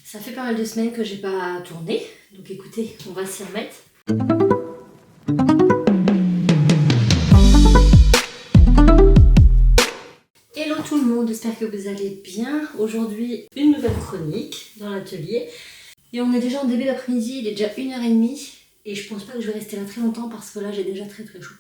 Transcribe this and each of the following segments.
Ça fait pas mal de semaines que j'ai pas tourné, donc écoutez, on va s'y remettre. Hello tout le monde, j'espère que vous allez bien. Aujourd'hui, une nouvelle chronique dans l'atelier. Et on est déjà en début d'après-midi, il est déjà 1h30. Et je pense pas que je vais rester là très longtemps parce que là j'ai déjà très chaud.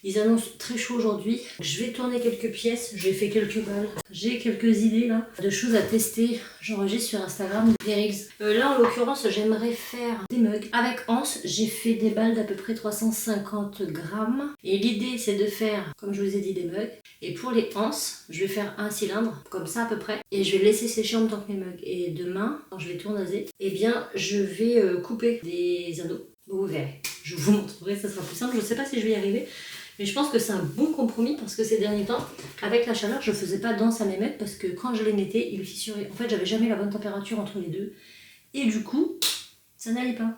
Ils annoncent très chaud aujourd'hui. Je vais tourner quelques pièces, j'ai fait quelques balles. J'ai quelques idées là, de choses à tester. J'enregistre sur Instagram des reels. Là en l'occurrence j'aimerais faire des mugs. Avec Anse, j'ai fait des balles d'à peu près 350 grammes. Et l'idée c'est de faire, comme je vous ai dit, des mugs. Et pour les anses, je vais faire un cylindre, comme ça à peu près. Et je vais laisser sécher en même temps que mes mugs. Et demain, quand je vais tournaser, eh bien je vais couper des anneaux. Vous verrez. Je vous montrerai, ça sera plus simple. Je ne sais pas si je vais y arriver. Mais je pense que c'est un bon compromis parce que ces derniers temps, avec la chaleur, je ne faisais pas danse à mes mecs parce que quand je les mettais, ils fissuraient. En fait, j'avais jamais la bonne température entre les deux. Et du coup, ça n'allait pas.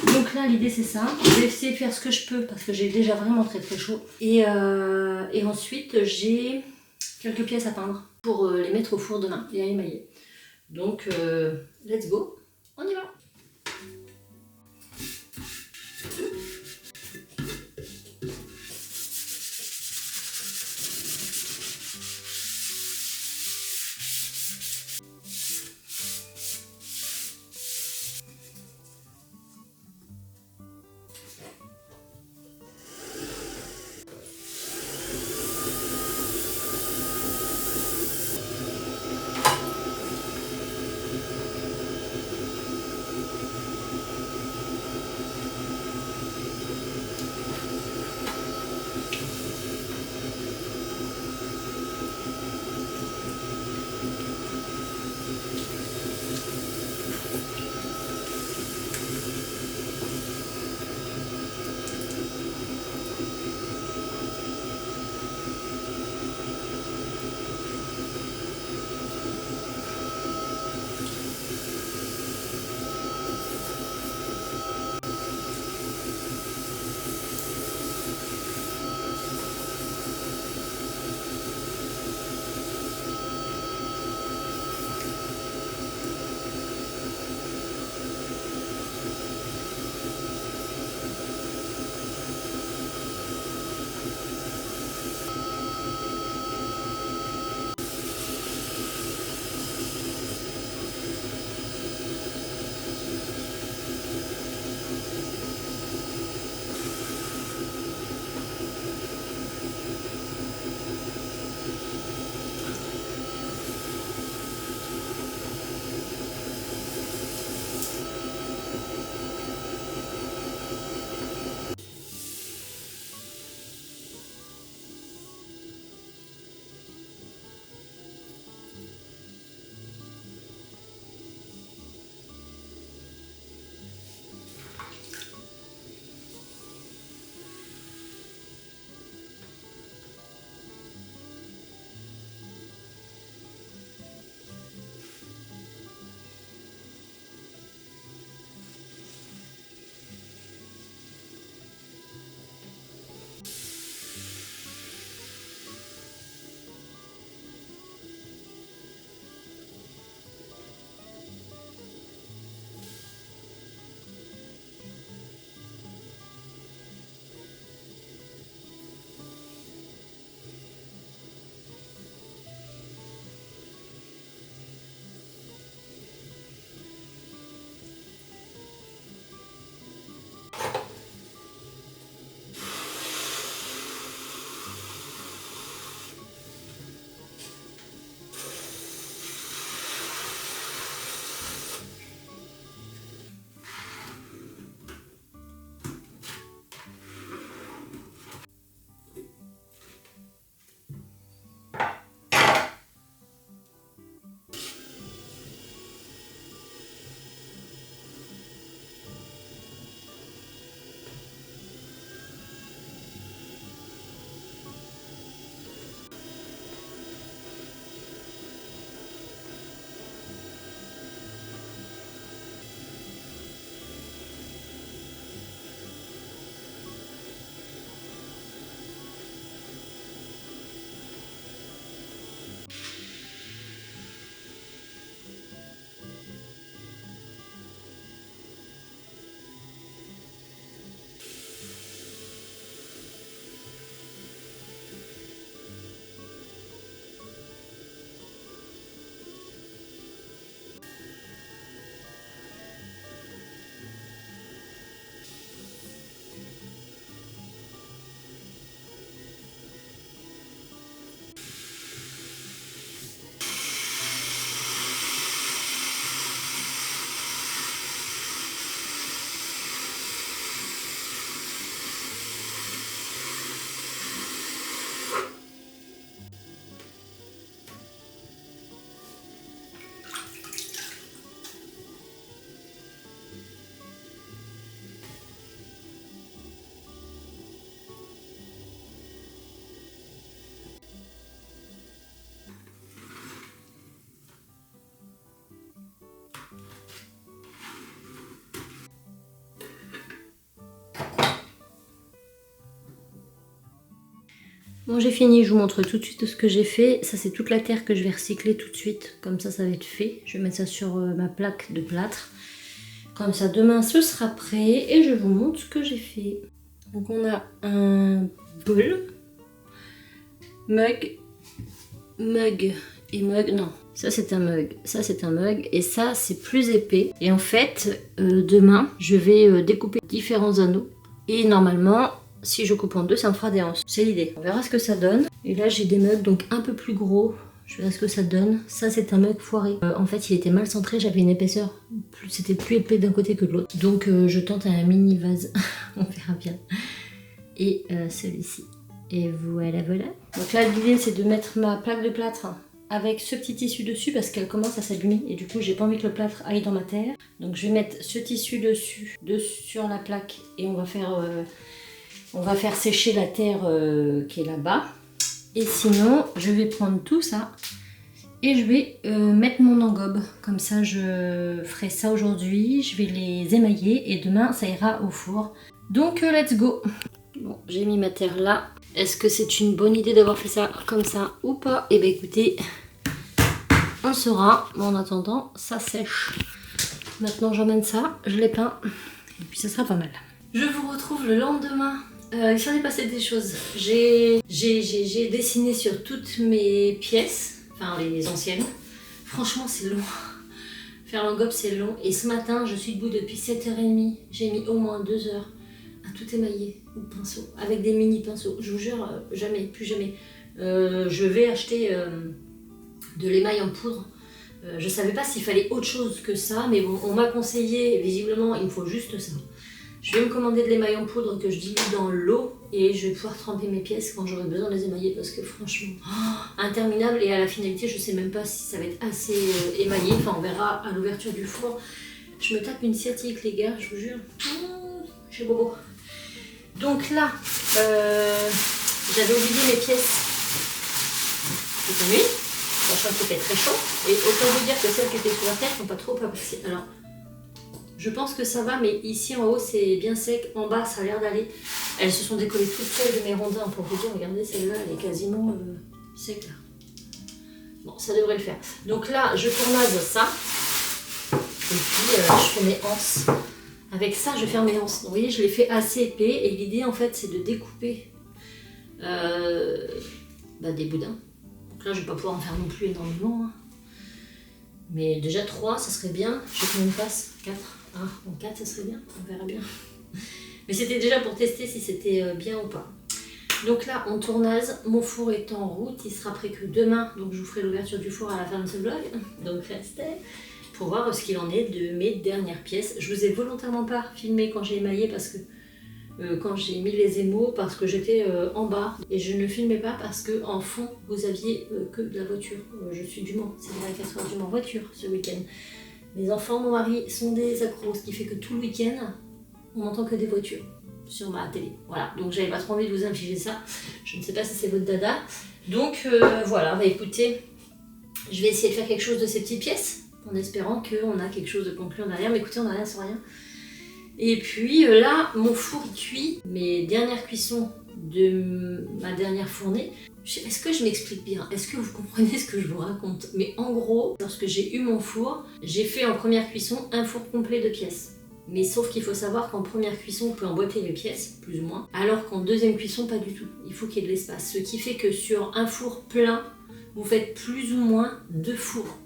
Donc là, l'idée c'est ça. Je vais essayer de faire ce que je peux parce que j'ai déjà vraiment très chaud. Et ensuite, j'ai quelques pièces à peindre pour les mettre au four demain et à émailler. Donc, let's go. On y va. Bon, j'ai fini, je vous montre tout de suite ce que j'ai fait. Ça, c'est toute la terre que je vais recycler tout de suite. Comme ça va être fait. Je vais mettre ça sur ma plaque de plâtre. Comme ça, demain, ce sera prêt. Et je vous montre ce que j'ai fait. Donc, on a un bol, mug et mug. Non, ça, c'est un mug. Ça, c'est un mug. Et ça, c'est plus épais. Et en fait, demain, je vais découper différents anneaux. Et normalement... si je coupe en deux, ça me fera des hanches. C'est l'idée. On verra ce que ça donne. Et là, j'ai des mugs donc un peu plus gros. Je verrai ce que ça donne. Ça, c'est un mug foiré. En fait, il était mal centré. J'avais une épaisseur. C'était plus épais d'un côté que de l'autre. Donc, je tente un mini vase. On verra bien. Et celui-ci. Et voilà, voilà. Donc là, l'idée, c'est de mettre ma plaque de plâtre avec ce petit tissu dessus parce qu'elle commence à s'abîmer. Et du coup, j'ai pas envie que le plâtre aille dans ma terre. Donc, je vais mettre ce tissu dessus sur la plaque. Et on va faire sécher la terre qui est là-bas. Et sinon, je vais prendre tout ça et je vais mettre mon engobe. Comme ça, je ferai ça aujourd'hui. Je vais les émailler et demain, ça ira au four. Donc, let's go. Bon, j'ai mis ma terre là. Est-ce que c'est une bonne idée d'avoir fait ça comme ça ou pas? Eh bien, écoutez, on saura. Bon, en attendant, ça sèche. Maintenant, j'emmène ça, je l'épeins et puis ça sera pas mal. Je vous retrouve le lendemain. Il s'en est passé des choses. J'ai dessiné sur toutes mes pièces, enfin les anciennes. Franchement, c'est long. Faire l'engobe, c'est long. Et ce matin, je suis debout depuis 7h30. J'ai mis au moins 2 heures à tout émailler au pinceau, avec des mini pinceaux. Je vous jure, jamais, plus jamais. Je vais acheter de l'émail en poudre. Je savais pas s'il fallait autre chose que ça, mais bon, on m'a conseillé, visiblement, il me faut juste ça. Je vais me commander de l'émail en poudre que je dilue dans l'eau et je vais pouvoir tremper mes pièces quand j'aurai besoin de les émailler parce que franchement, interminable. Et à la finalité, je sais même pas si ça va être assez émaillé. Enfin, on verra à l'ouverture du four. Je me tape une sciatique, les gars, je vous jure. J'ai bobo. Donc là, j'avais oublié mes pièces cette nuit, sachant qu'il était très chaud. Et autant vous dire que celles qui étaient sous la terre sont pas trop appréciées. Alors, je pense que ça va, mais ici en haut c'est bien sec, en bas ça a l'air d'aller. Elles se sont décollées toutes seules de mes rondins pour vous dire, regardez celle-là, elle est quasiment sec là. Bon, ça devrait le faire. Donc là, je tournase ça, et puis je fais mes anses. Avec ça, je vais faire mes anses. Vous voyez, je l'ai fait assez épais, et l'idée en fait c'est de découper des boudins. Donc là, je vais pas pouvoir en faire non plus énormément. Hein. Mais déjà 3, ça serait bien. Je sais combien il passe 4. Ah, donc 4, ça serait bien. On verra bien. Mais c'était déjà pour tester si c'était bien ou pas. Donc là, on tournase. Mon four est en route. Il sera prêt que demain. Donc je vous ferai l'ouverture du four à la fin de ce vlog. Donc restez pour voir ce qu'il en est de mes dernières pièces. Je vous ai volontairement pas filmé quand j'ai émaillé parce que quand j'ai mis les émaux parce que j'étais en bas et je ne filmais pas parce que en fond vous aviez que de la voiture. Je suis du Mans, c'est vrai, 4 heures du Mans voiture ce week-end. Mes enfants, mon mari sont des accros, ce qui fait que tout le week-end on n'entend que des voitures sur ma télé. Voilà, donc j'avais pas trop envie de vous infliger ça. Je ne sais pas si c'est votre dada. Donc voilà, bah écoutez, je vais essayer de faire quelque chose de ces petites pièces en espérant qu'on a quelque chose de concluant derrière. Mais écoutez, on n'a rien sans rien. Et puis là, mon four cuit, mes dernières cuissons de ma dernière fournée. Est-ce que je m'explique bien? Est-ce que vous comprenez ce que je vous raconte? Mais en gros, lorsque j'ai eu mon four, j'ai fait en première cuisson un four complet de pièces. Mais sauf qu'il faut savoir qu'en première cuisson, on peut emboîter les pièces, plus ou moins, alors qu'en deuxième cuisson, pas du tout. Il faut qu'il y ait de l'espace. Ce qui fait que sur un four plein, vous faites plus ou moins 2 fours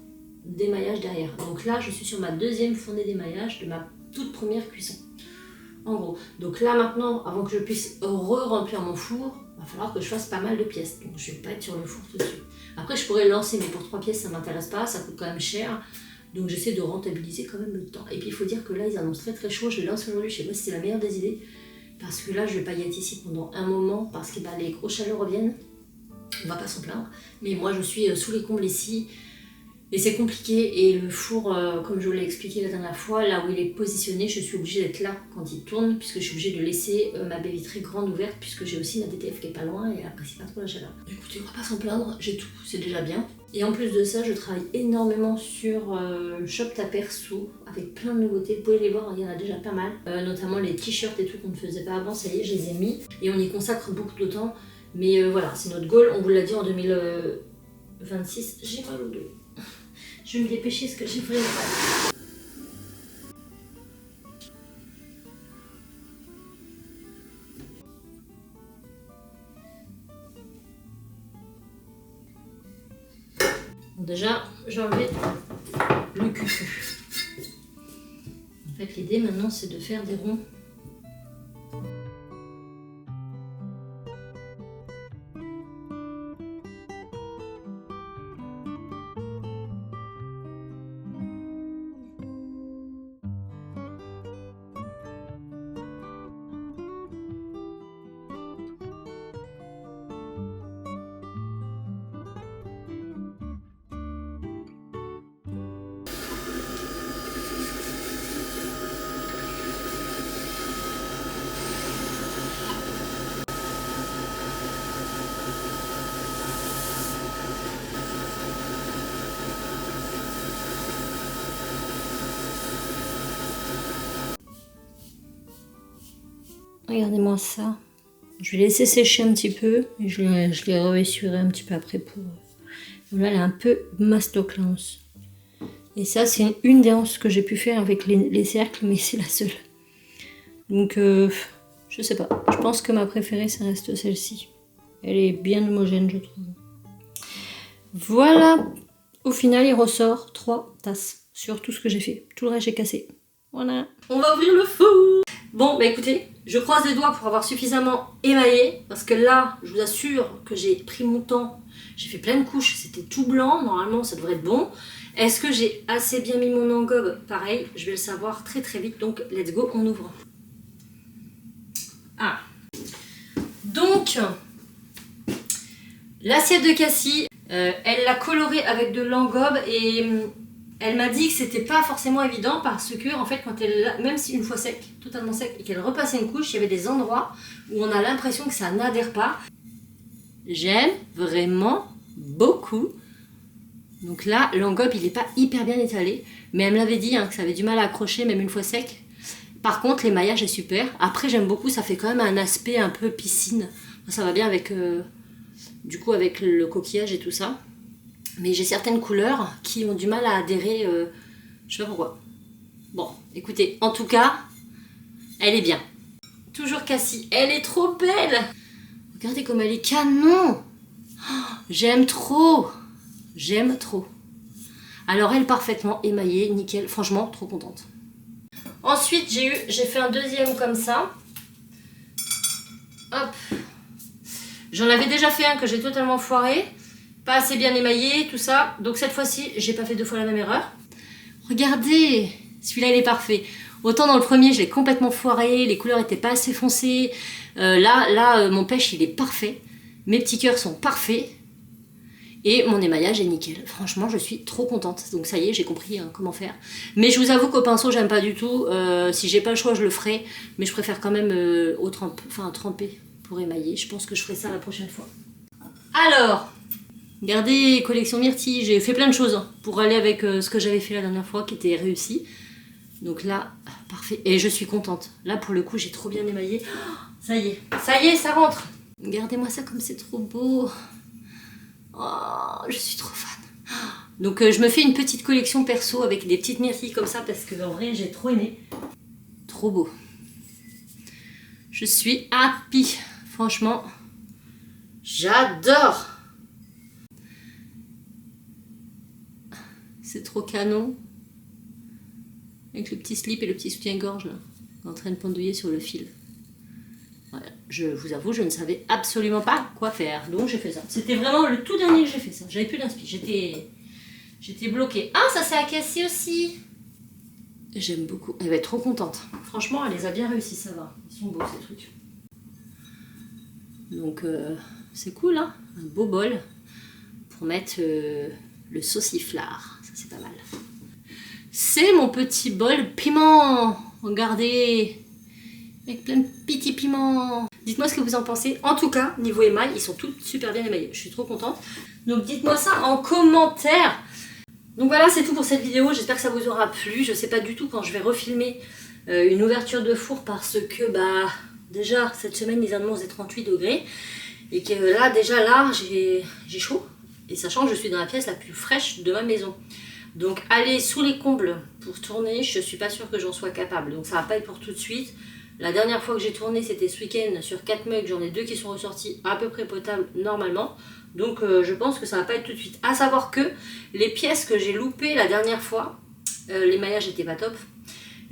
d'émaillage derrière. Donc là, je suis sur ma deuxième fournée d'émaillage de ma toute première cuisson. En gros. Donc là maintenant, avant que je puisse re-remplir mon four, il va falloir que je fasse pas mal de pièces. Donc je vais pas être sur le four tout de suite. Après je pourrais le lancer, mais pour 3 pièces ça m'intéresse pas, ça coûte quand même cher. Donc j'essaie de rentabiliser quand même le temps. Et puis il faut dire que là ils annoncent très très chaud, je le lance aujourd'hui, je sais pas si c'est la meilleure des idées. Parce que là je vais pas y être ici pendant un moment, parce que les grosses chaleurs reviennent. On va pas s'en plaindre. Mais moi je suis sous les combles ici. Et c'est compliqué, et le four, comme je vous l'ai expliqué la dernière fois, là où il est positionné, je suis obligée d'être là quand il tourne, puisque je suis obligée de laisser ma baie vitrée grande ouverte, puisque j'ai aussi ma DTF qui est pas loin et elle apprécie pas trop la chaleur. Écoutez, on va pas s'en plaindre, j'ai tout, c'est déjà bien. Et en plus de ça, je travaille énormément sur Shop Ta Perso, avec plein de nouveautés, vous pouvez les voir, il y en a déjà pas mal, notamment les t-shirts et tout qu'on ne faisait pas avant, ça y est, je les ai mis, et on y consacre beaucoup de temps. Mais voilà, c'est notre goal, on vous l'a dit en 2026. J'ai mal au dos. Je vais me dépêcher parce que j'ai vraiment mal. Bon, déjà, j'ai enlevé le cul. En fait, l'idée maintenant, c'est de faire des ronds. Regardez-moi ça. Je vais laisser sécher un petit peu et je les reessuierai un petit peu après pour... Là, elle est un peu mastoc-la-hanse. Et ça, c'est une des hanses que j'ai pu faire avec les cercles, mais c'est la seule. Donc, je sais pas. Je pense que ma préférée, ça reste celle-ci. Elle est bien homogène, je trouve. Voilà. Au final, il ressort 3 tasses sur tout ce que j'ai fait. Tout le reste, j'ai cassé. Voilà. On va ouvrir le four. Bon, bah écoutez, je croise les doigts pour avoir suffisamment émaillé. Parce que là, je vous assure que j'ai pris mon temps. J'ai fait plein de couches. C'était tout blanc. Normalement, ça devrait être bon. Est-ce que j'ai assez bien mis mon engobe? Pareil, je vais le savoir très très vite. Donc, let's go, on ouvre. Ah. Donc, l'assiette de Cassie, elle l'a colorée avec de l'engobe et elle m'a dit que c'était pas forcément évident parce que en fait quand elle, même si une fois sec, totalement sec, et qu'elle repassait une couche, il y avait des endroits où on a l'impression que ça n'adhère pas. J'aime vraiment beaucoup. Donc là, l'engobe il est pas hyper bien étalé, mais elle me l'avait dit hein, que ça avait du mal à accrocher même une fois sec. Par contre, l'émaillage est super. Après, j'aime beaucoup, ça fait quand même un aspect un peu piscine. Ça va bien avec, du coup, avec le coquillage et tout ça. Mais j'ai certaines couleurs qui ont du mal à adhérer, je sais pas pourquoi. Bon, écoutez, en tout cas, elle est bien. Toujours Cassie, elle est trop belle. Regardez comme elle est canon. Oh, j'aime trop. J'aime trop. Alors, elle parfaitement émaillée, nickel. Franchement, trop contente. Ensuite, j'ai fait un deuxième comme ça. Hop. J'en avais déjà fait un que j'ai totalement foiré. Pas assez bien émaillé, tout ça. Donc cette fois-ci, j'ai pas fait 2 fois la même erreur. Regardez, celui-là, il est parfait. Autant dans le premier, je l'ai complètement foiré. Les couleurs étaient pas assez foncées. Là, mon pêche, il est parfait. Mes petits cœurs sont parfaits. Et mon émaillage est nickel. Franchement, je suis trop contente. Donc ça y est, j'ai compris hein, comment faire. Mais je vous avoue qu'au pinceau, j'aime pas du tout. Si j'ai pas le choix, je le ferai. Mais je préfère quand même tremper pour émailler. Je pense que je ferai ça la prochaine fois. Alors, regardez, collection myrtille. J'ai fait plein de choses hein, pour aller avec ce que j'avais fait la dernière fois, qui était réussi. Donc là, parfait. Et je suis contente. Là, pour le coup, j'ai trop bien émaillé. Oh, ça y est, ça rentre. Regardez-moi ça comme c'est trop beau. Oh, je suis trop fan. Donc je me fais une petite collection perso avec des petites myrtilles comme ça parce que en vrai j'ai trop aimé. Trop beau. Je suis happy. Franchement, j'adore. C'est trop canon. Avec le petit slip et le petit soutien-gorge là, en train de pendouiller sur le fil. Voilà. Je vous avoue, je ne savais absolument pas quoi faire. Donc j'ai fait ça. C'était vraiment le tout dernier que j'ai fait ça. J'avais plus d'inspi. J'étais bloquée. Ah, ça c'est à Cassie aussi. J'aime beaucoup. Elle va être trop contente. Franchement, elle les a bien réussi, ça va. Ils sont beaux ces trucs. Donc c'est cool, hein. Un beau bol pour mettre le sauciflard. Ça c'est pas mal. C'est mon petit bol piment. Regardez. Avec plein de petits piments. Dites-moi ce que vous en pensez. En tout cas, niveau émail, ils sont tous super bien émaillés. Je suis trop contente. Donc dites-moi ça en commentaire. Donc voilà, c'est tout pour cette vidéo. J'espère que ça vous aura plu. Je sais pas du tout quand je vais refilmer une ouverture de four parce que, bah, déjà, cette semaine, ils annoncent des 38 degrés. Et que là, déjà là, j'ai chaud. Et sachant que je suis dans la pièce la plus fraîche de ma maison. Donc aller sous les combles pour tourner, je suis pas sûre que j'en sois capable. Donc ça va pas être pour tout de suite. La dernière fois que j'ai tourné, c'était ce week-end. Sur 4 mugs, j'en ai 2 qui sont ressortis à peu près potables normalement. Donc je pense que ça va pas être tout de suite. À savoir que les pièces que j'ai loupées la dernière fois, l'émaillage n'était pas top.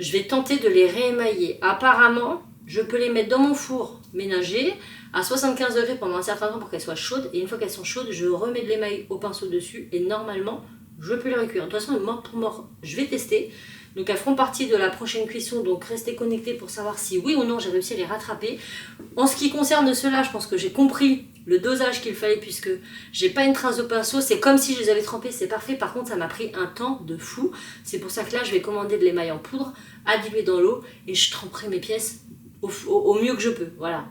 Je vais tenter de les réémailler. Apparemment, je peux les mettre dans mon four ménager à 75 degrés pendant un certain temps pour qu'elles soient chaudes. Et une fois qu'elles sont chaudes, je remets de l'émail au pinceau dessus. Et normalement, je peux les recuire. De toute façon, mort pour mort, je vais tester. Donc elles feront partie de la prochaine cuisson. Donc restez connectés pour savoir si oui ou non j'ai réussi à les rattraper. En ce qui concerne ceux-là, je pense que j'ai compris le dosage qu'il fallait puisque j'ai pas une trace de pinceau. C'est comme si je les avais trempés, c'est parfait. Par contre, ça m'a pris un temps de fou. C'est pour ça que là, je vais commander de l'émail en poudre à diluer dans l'eau et je tremperai mes pièces au mieux que je peux. Voilà.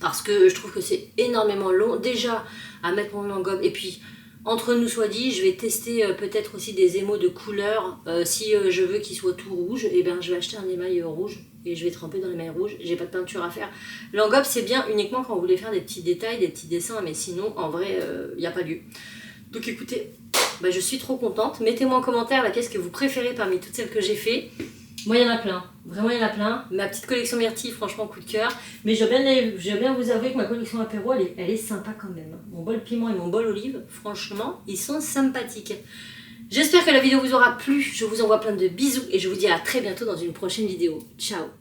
Parce que je trouve que c'est énormément long déjà à mettre mon engobe. Et puis, entre nous soit dit, je vais tester peut-être aussi des émaux de couleur. Si je veux qu'ils soient tout rouges, et ben, je vais acheter un émail rouge et je vais tremper dans l'émail rouge. J'ai pas de peinture à faire. L'engobe, c'est bien uniquement quand vous voulez faire des petits détails, des petits dessins, mais sinon, en vrai, il n'y a pas lieu. Donc écoutez, bah, je suis trop contente. Mettez-moi en commentaire la pièce que vous préférez parmi toutes celles que j'ai fait. Moi, il y en a plein. Vraiment, il y en a plein. Ma petite collection Myrtille, franchement, coup de cœur. Mais je vais bien vous avouer que ma collection apéro, elle est sympa quand même. Mon bol piment et mon bol olive, franchement, ils sont sympathiques. J'espère que la vidéo vous aura plu. Je vous envoie plein de bisous et je vous dis à très bientôt dans une prochaine vidéo. Ciao!